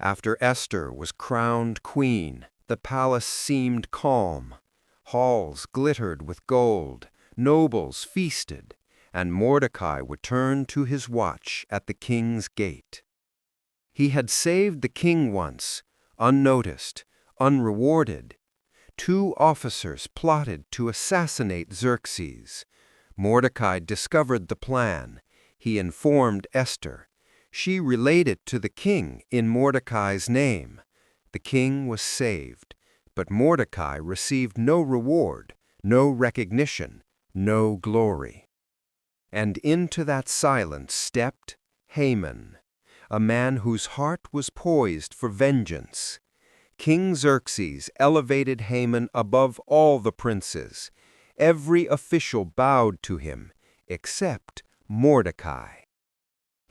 After Esther was crowned queen, the palace seemed calm. Halls glittered with gold, nobles feasted, and Mordecai would turn to his watch at the king's gate. He had saved the king once, unnoticed, unrewarded. 2 officers plotted to assassinate Xerxes. Mordecai discovered the plan. He informed Esther. She relayed it to the king in Mordecai's name. The king was saved, but Mordecai received no reward, no recognition, no glory. And into that silence stepped Haman, a man whose heart was poised for vengeance. King Xerxes elevated Haman above all the princes. Every official bowed to him, except Mordecai.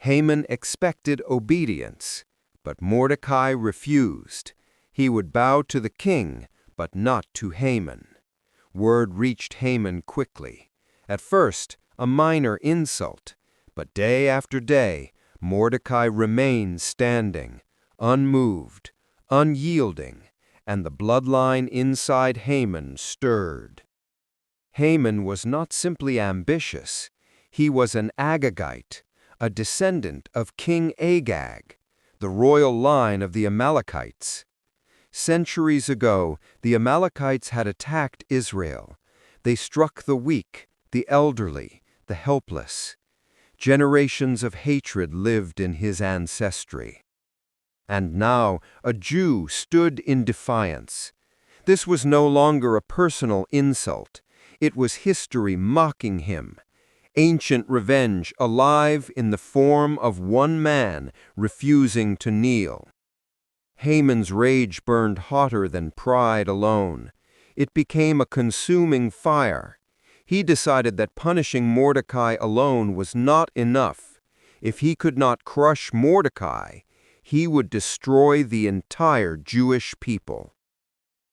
Haman expected obedience, but Mordecai refused. He would bow to the king, but not to Haman. Word reached Haman quickly. At first, a minor insult, but day after day, Mordecai remained standing, unmoved, unyielding, and the bloodline inside Haman stirred. Haman was not simply ambitious. He was an Agagite, a descendant of King Agag, the royal line of the Amalekites. Centuries ago, the Amalekites had attacked Israel. They struck the weak, the elderly, the helpless. Generations of hatred lived in his ancestry. And now a Jew stood in defiance. This was no longer a personal insult. It was history mocking him. Ancient revenge alive in the form of one man refusing to kneel. Haman's rage burned hotter than pride alone. It became a consuming fire. He decided that punishing Mordecai alone was not enough. If he could not crush Mordecai, he would destroy the entire Jewish people.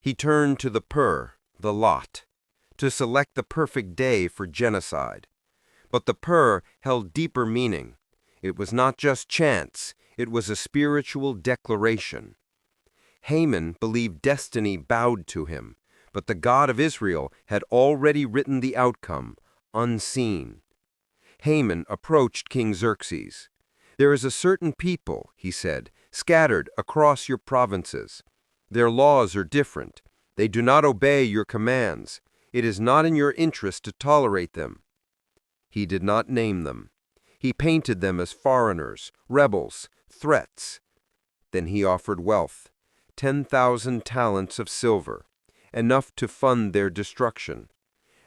He turned to the the lot, to select the perfect day for genocide. But the held deeper meaning. It was not just chance, it was a spiritual declaration. Haman believed destiny bowed to him, but the God of Israel had already written the outcome, unseen. Haman approached King Xerxes. "There is a certain people," he said, "scattered across your provinces. Their laws are different. They do not obey your commands. It is not in your interest to tolerate them." He did not name them. He painted them as foreigners, rebels, threats. Then he offered wealth, 10,000 talents of silver, enough to fund their destruction.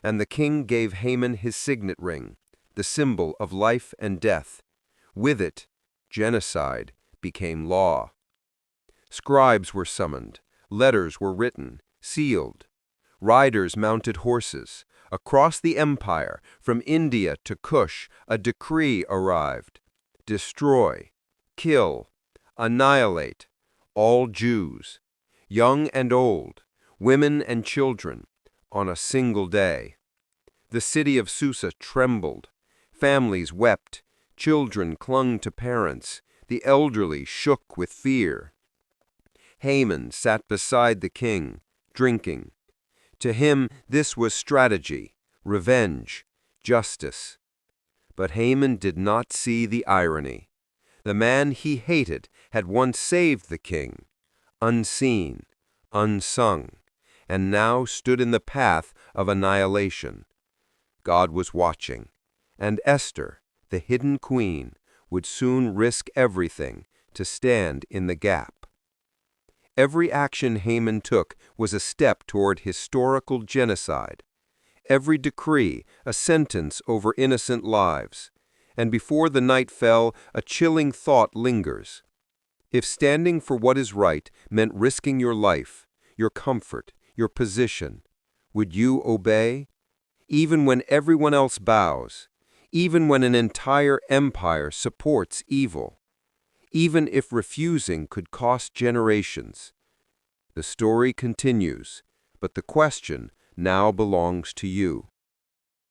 And the king gave Haman his signet ring, the symbol of life and death. With it, genocide became law. Scribes were summoned, letters were written, sealed. Riders mounted horses. Across the empire, from India to Kush, a decree arrived. Destroy, kill, annihilate all Jews, young and old, women and children, on a single day. The city of Susa trembled. Families wept. Children clung to parents. The elderly shook with fear. Haman sat beside the king, drinking. To him, this was strategy, revenge, justice. But Haman did not see the irony. The man he hated had once saved the king, unseen, unsung, and now stood in the path of annihilation. God was watching, and Esther, the hidden queen, would soon risk everything to stand in the gap. Every action Haman took was a step toward historical genocide. Every decree, a sentence over innocent lives. And before the night fell, a chilling thought lingers. If standing for what is right meant risking your life, your comfort, your position, would you obey? Even when everyone else bows, even when an entire empire supports evil, even if refusing could cost generations. The story continues, but the question now belongs to you.